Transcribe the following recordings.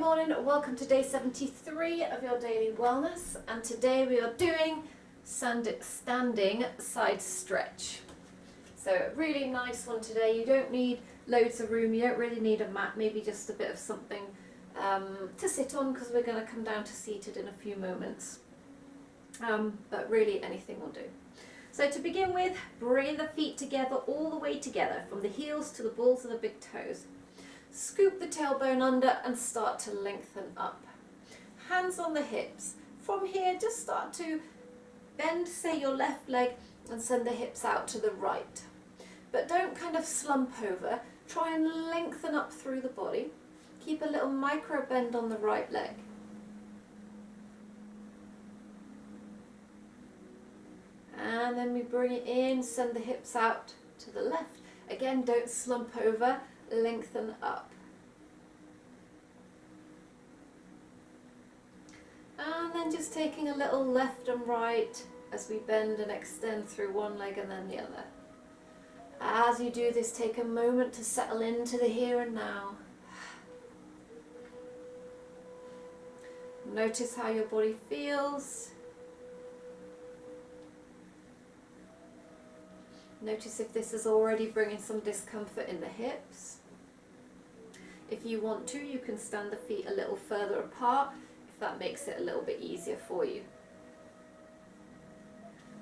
morning, welcome to day 73 of your daily wellness, and today we are doing standing side stretch. So a really nice one today. You don't need loads of room, you don't really need a mat, maybe just a bit of something to sit on, because we're going to come down to seated in a few moments, but really anything will do. So to begin with, bring the feet together, all the way together, from the heels to the balls of the big toes. Scoop the tailbone under and start to lengthen up. Hands on the hips. From here, just start to bend, say, your left leg and send the hips out to the right. But don't kind of slump over. Try and lengthen up through the body. Keep a little micro bend on the right leg. And then we bring it in, send the hips out to the left. Again, don't slump over. Lengthen up. And then just taking a little left and right as we bend and extend through one leg and then the other. As you do this, take a moment to settle into the here and now. Notice how your body feels. Notice if this is already bringing some discomfort in the hips. If you want to, you can stand the feet a little further apart if that makes it a little bit easier for you.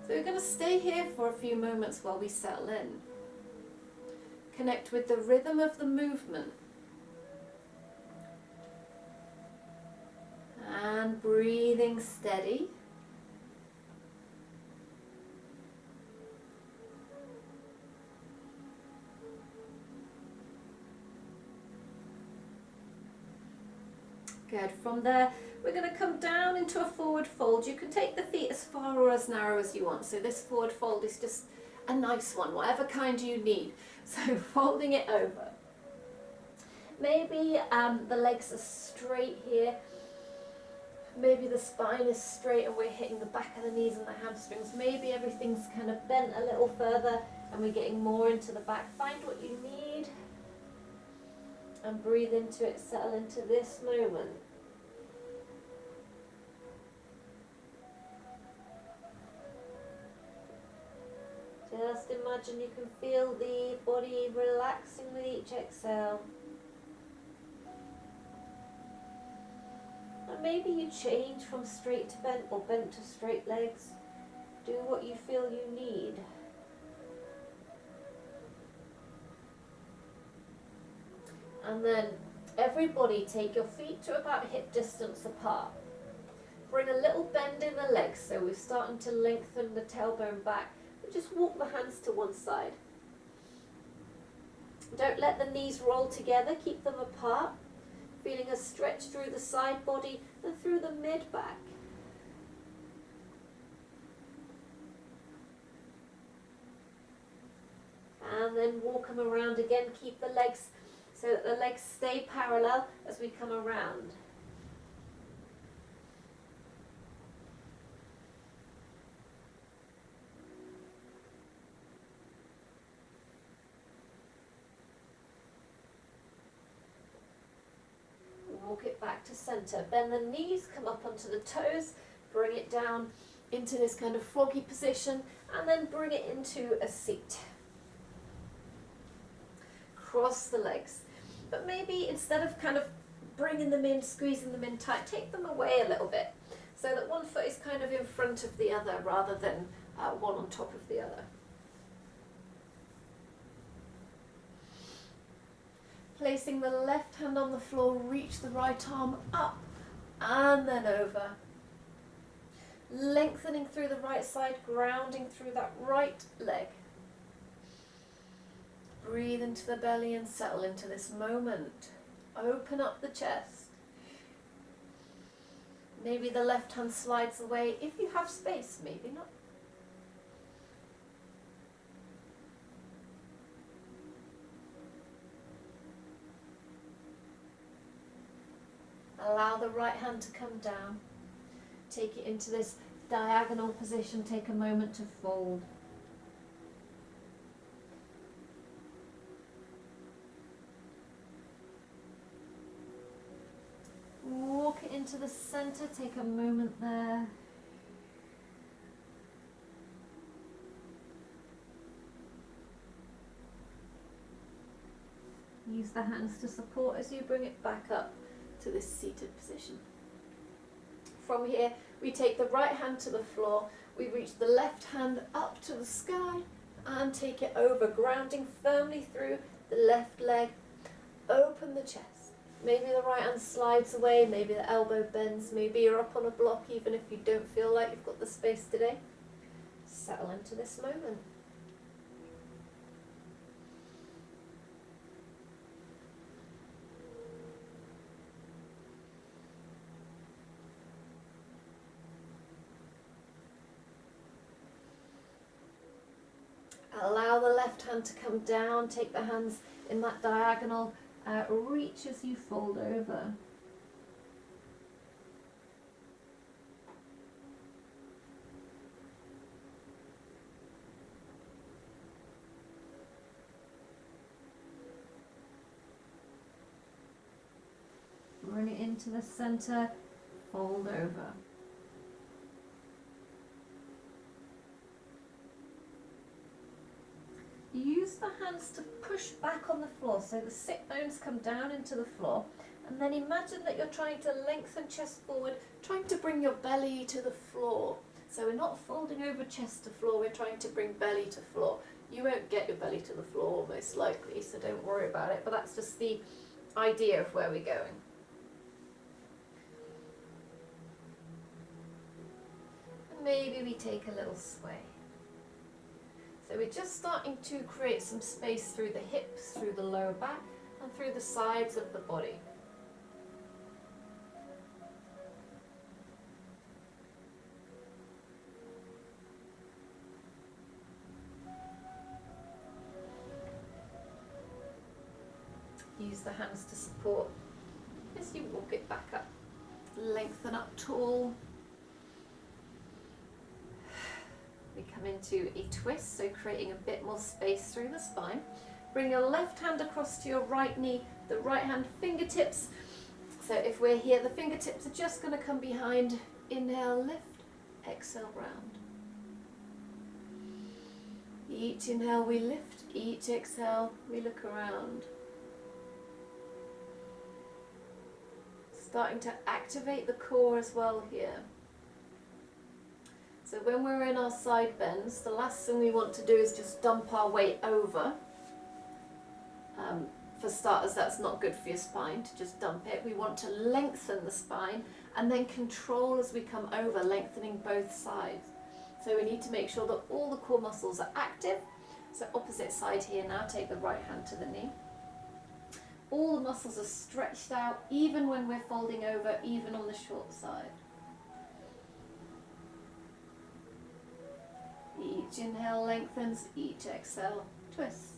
So we're going to stay here for a few moments while we settle in. Connect with the rhythm of the movement. And breathing steady. Good. From there, we're going to come down into a forward fold. You can take the feet as far or as narrow as you want. So this forward fold is just a nice one, whatever kind you need. So folding it over. Maybe the legs are straight here. Maybe the spine is straight and we're hitting the back of the knees and the hamstrings. Maybe everything's kind of bent a little further and we're getting more into the back. Find what you need. And breathe into it, settle into this moment. Just imagine you can feel the body relaxing with each exhale. And maybe you change from straight to bent or bent to straight legs. Do what you feel you need. And then everybody take your feet to about hip distance apart. Bring a little bend in the legs, so we're starting to lengthen the tailbone back. But just walk the hands to one side. Don't let the knees roll together, keep them apart. Feeling a stretch through the side body and through the mid back. And then walk them around again, keep the legs so that the legs stay parallel as we come around. Walk it back to center. Bend the knees, come up onto the toes, bring it down into this kind of froggy position, and then bring it into a seat. Cross the legs. But maybe instead of kind of bringing them in, squeezing them in tight, take them away a little bit so that one foot is kind of in front of the other rather than one on top of the other. Placing the left hand on the floor, reach the right arm up and then over. Lengthening through the right side, grounding through that right leg. Breathe into the belly and settle into this moment. Open up the chest. Maybe the left hand slides away if you have space, maybe not. Allow the right hand to come down. Take it into this diagonal position. Take a moment to fold. into the center, take a moment there. Use the hands to support as you bring it back up to this seated position. From here, we take the right hand to the floor, we reach the left hand up to the sky and take it over, grounding firmly through the left leg. Open the chest. Maybe the right hand slides away, maybe the elbow bends, maybe you're up on a block even if you don't feel like you've got the space today. Settle into this moment. Allow the left hand to come down, take the hands in that diagonal, reach as you fold over. Bring it into the center, fold over. Use the hands to push back on the floor so the sit bones come down into the floor, and then imagine that you're trying to lengthen chest forward, trying to bring your belly to the floor. So we're not folding over chest to floor, we're trying to bring belly to floor. You won't get your belly to the floor most likely, so don't worry about it, but that's just the idea of where we're going. And maybe we take a little sway. So we're just starting to create some space through the hips, through the lower back, and through the sides of the body. Use the hands to support as you walk it back up. Lengthen up tall. We come into a twist, so creating a bit more space through the spine. Bring your left hand across to your right knee, the right hand fingertips. So if we're here, the fingertips are just going to come behind. Inhale, lift, exhale, round. Each inhale we lift, each exhale we look around. Starting to activate the core as well here. So when we're in our side bends, the last thing we want to do is just dump our weight over. For starters, that's not good for your spine to just dump it. We want to lengthen the spine and then control as we come over, lengthening both sides. So we need to make sure that all the core muscles are active. So opposite side here now, take the right hand to the knee. All the muscles are stretched out, even when we're folding over, even on the short side. Each inhale lengthens, each exhale twists.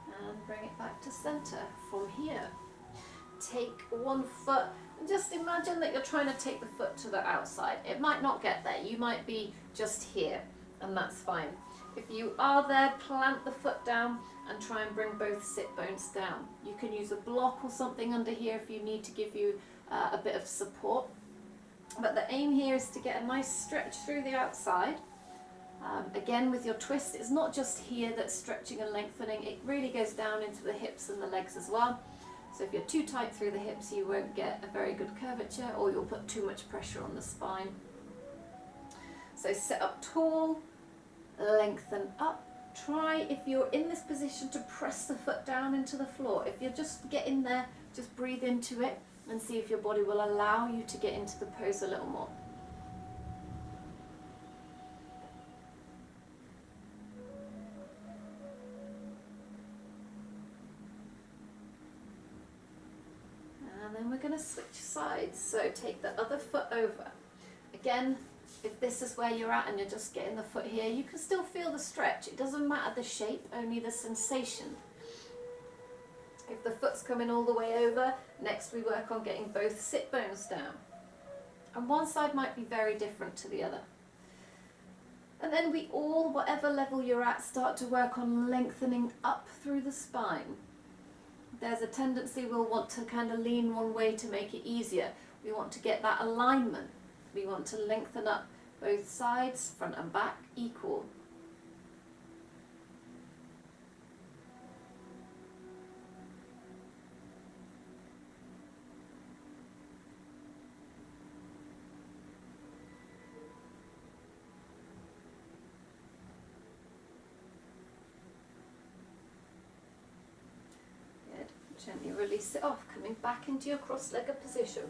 And bring it back to center. From here, take one foot and just imagine that you're trying to take the foot to the outside. It might not get there, you might be just here, and that's fine. If you are there, plant the foot down and try and bring both sit bones down. You can use a block or something under here if you need to give you a bit of support. But the aim here is to get a nice stretch through the outside. Again, with your twist, it's not just here that's stretching and lengthening, it really goes down into the hips and the legs as well. So if you're too tight through the hips, you won't get a very good curvature, or you'll put too much pressure on the spine. So sit up tall, lengthen up. Try, if you're in this position, to press the foot down into the floor. If you're just getting there, just breathe into it and see if your body will allow you to get into the pose a little more. And then we're going to switch sides. So take the other foot over. Again, if this is where you're at and you're just getting the foot here, you can still feel the stretch. It doesn't matter the shape, only the sensation. If the foot's coming all the way over, next we work on getting both sit bones down. And one side might be very different to the other. And then we all, whatever level you're at, start to work on lengthening up through the spine. There's a tendency we'll want to kind of lean one way to make it easier. We want to get that alignment. We want to lengthen up both sides, front and back, equal. Gently release it off, coming back into your cross-legged position.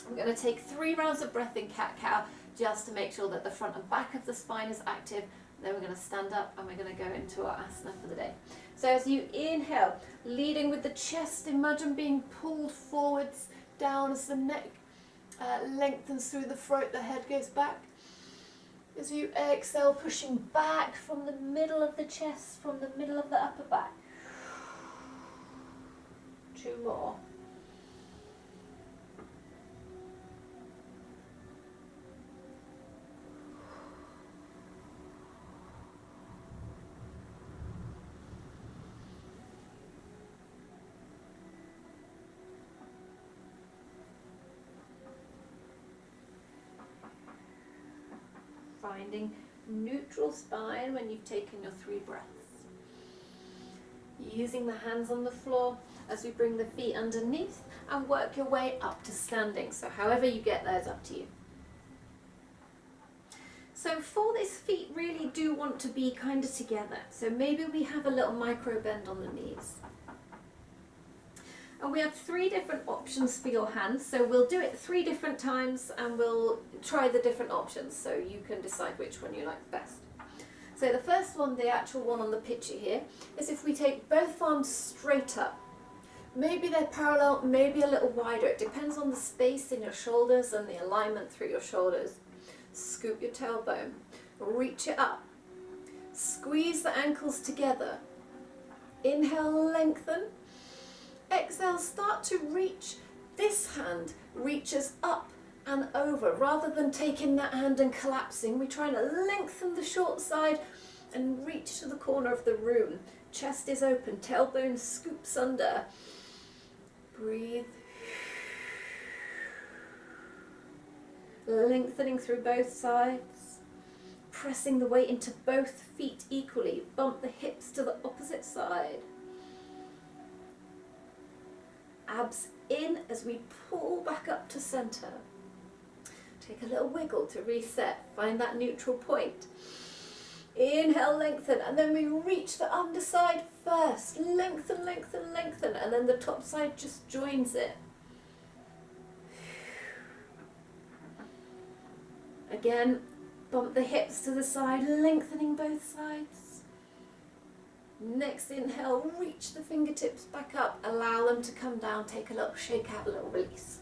I'm going to take 3 rounds of breath in cat-cow just to make sure that the front and back of the spine is active. Then we're going to stand up and we're going to go into our asana for the day. So as you inhale, leading with the chest, imagine being pulled forwards, down as the neck lengthens through the throat, the head goes back. As you exhale, pushing back from the middle of the chest, from the middle of the upper back. 2 more. Finding neutral spine when you've taken your 3 breaths. Using the hands on the floor as we bring the feet underneath and work your way up to standing. So however you get there is up to you. So for this, feet really do want to be kind of together. So maybe we have a little micro bend on the knees. And we have 3 different options for your hands. So we'll do it 3 different times and we'll try the different options so you can decide which one you like best. So the first one, the actual one on the picture here, is if we take both arms straight up. Maybe they're parallel, maybe a little wider. It depends on the space in your shoulders and the alignment through your shoulders. Scoop your tailbone, reach it up. Squeeze the ankles together. Inhale, lengthen. Exhale, start to reach. This hand reaches up and over. Rather than taking that hand and collapsing, we're trying to lengthen the short side and reach to the corner of the room. Chest is open, tailbone scoops under. Breathe. Lengthening through both sides. Pressing the weight into both feet equally. Bump the hips to the opposite side. Abs in as we pull back up to center. Take a little wiggle to reset. Find that neutral point. Inhale, lengthen, and then we reach the underside first. Lengthen, lengthen, lengthen, and then the top side just joins it. Again, bump the hips to the side, lengthening both sides. Next inhale, reach the fingertips back up, allow them to come down, take a little shake out, a little release.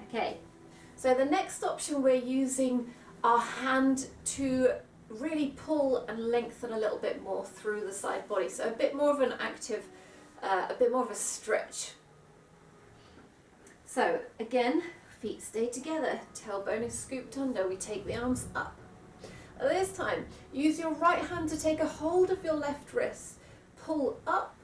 Okay, so the next option, we're using our hand to really pull and lengthen a little bit more through the side body. So a bit more of an active, a bit more of a stretch. So again, feet stay together, tailbone is scooped under, we take the arms up. This time, use your right hand to take a hold of your left wrist, pull up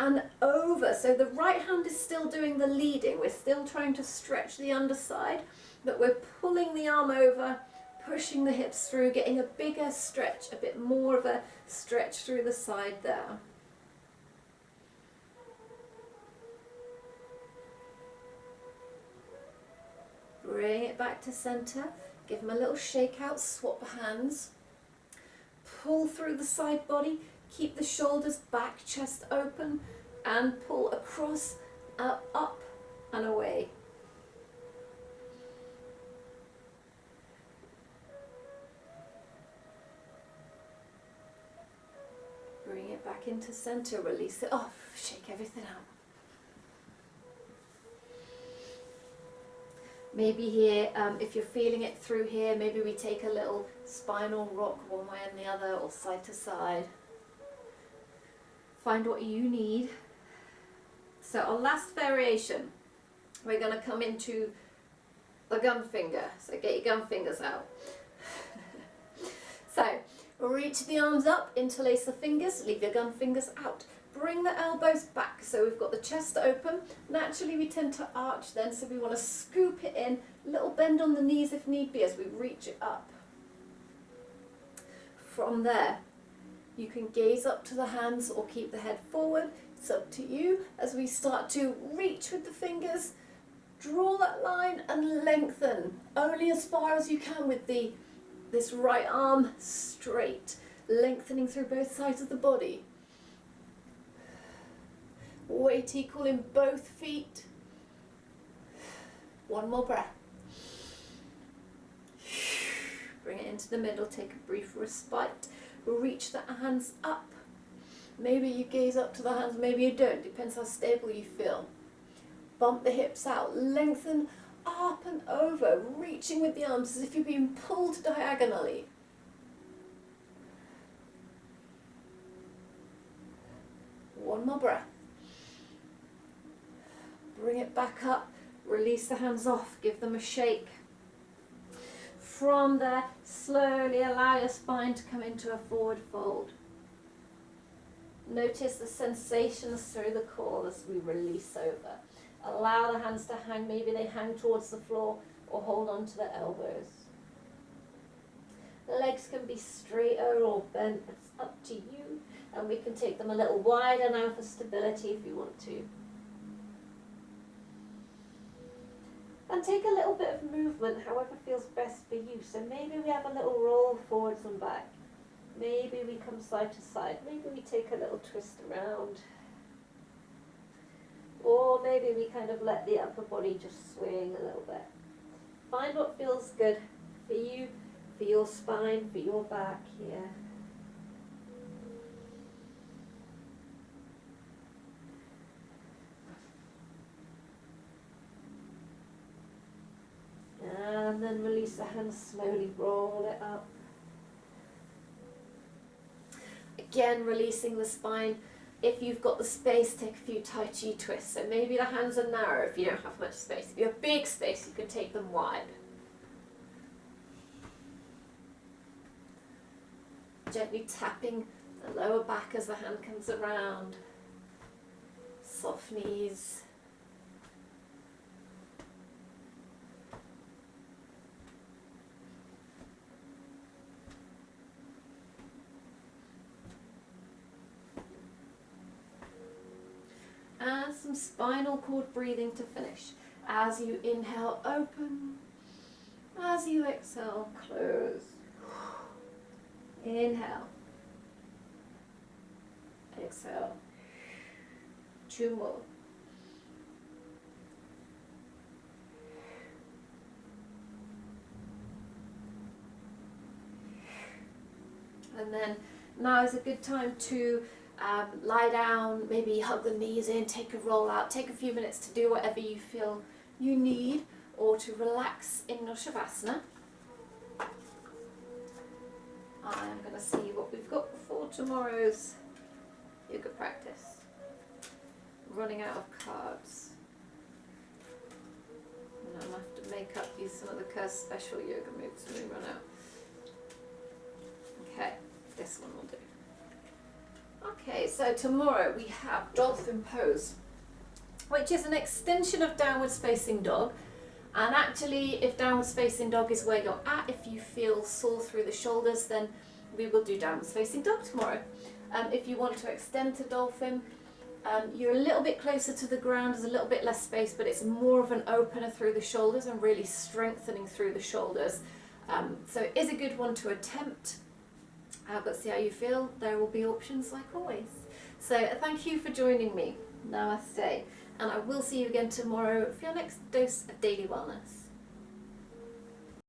and over. So the right hand is still doing the leading. We're still trying to stretch the underside, but we're pulling the arm over, pushing the hips through, getting a bigger stretch, a bit more of a stretch through the side there. Bring it back to center. Give them a little shake out, swap hands. Pull through the side body. Keep the shoulders back, chest open, and pull across, up and away. Bring it back into center, release it off, shake everything out. Maybe here, if you're feeling it through here, maybe we take a little spinal rock one way and the other, or side to side. Find what you need. So our last variation, we're going to come into the gun finger. So get your gun fingers out. So reach the arms up, interlace the fingers, leave your gun fingers out. Bring the elbows back, so we've got the chest open. Naturally we tend to arch then, so we want to scoop it in, little bend on the knees if need be as we reach it up. From there, you can gaze up to the hands or keep the head forward. It's up to you as we start to reach with the fingers. Draw that line and lengthen, only as far as you can with this right arm straight, lengthening through both sides of the body. Weight equal in both feet. One more breath. Bring it into the middle, take a brief respite. Reach the hands up. Maybe you gaze up to the hands, maybe you don't, depends how stable you feel. Bump the hips out, lengthen up and over, reaching with the arms as if you're being pulled diagonally. One more breath. Bring it back up, release the hands off, give them a shake. From there, slowly allow your spine to come into a forward fold. Notice the sensations through the core as we release over. Allow the hands to hang, maybe they hang towards the floor or hold on to the elbows. The legs can be straighter or bent, it's up to you. And we can take them a little wider now for stability if you want to. And take a little bit of movement, however feels best for you. So maybe we have a little roll forwards and back. Maybe we come side to side. Maybe we take a little twist around. Or maybe we kind of let the upper body just swing a little bit. Find what feels good for you, for your spine, for your back here. And then release the hands slowly, roll it up. Again, releasing the spine. If you've got the space, take a few Tai Chi twists. So maybe the hands are narrow if you don't have much space. If you have big space, you can take them wide. Gently tapping the lower back as the hand comes around. Soft knees. And some spinal cord breathing to finish. As you inhale, open. As you exhale, close. Inhale. Exhale. 2 more. And then now is a good time to lie down, maybe hug the knees in, take a roll out, take a few minutes to do whatever you feel you need, or to relax in your Shavasana. I'm going to see what we've got before tomorrow's yoga practice. Running out of cards. And I'll have to make up some of the Kur's special yoga moves when we run out. Okay, this one will do. Okay, so tomorrow we have dolphin pose, which is an extension of downwards facing dog. And actually, if downwards facing dog is where you're at, if you feel sore through the shoulders, then we will do downwards facing dog tomorrow. If you want to extend to dolphin, you're a little bit closer to the ground, there's a little bit less space, but it's more of an opener through the shoulders and really strengthening through the shoulders. So it is a good one to attempt. But see how you feel. There will be options like always. So thank you for joining me. Namaste. And I will see you again tomorrow for your next dose of daily wellness.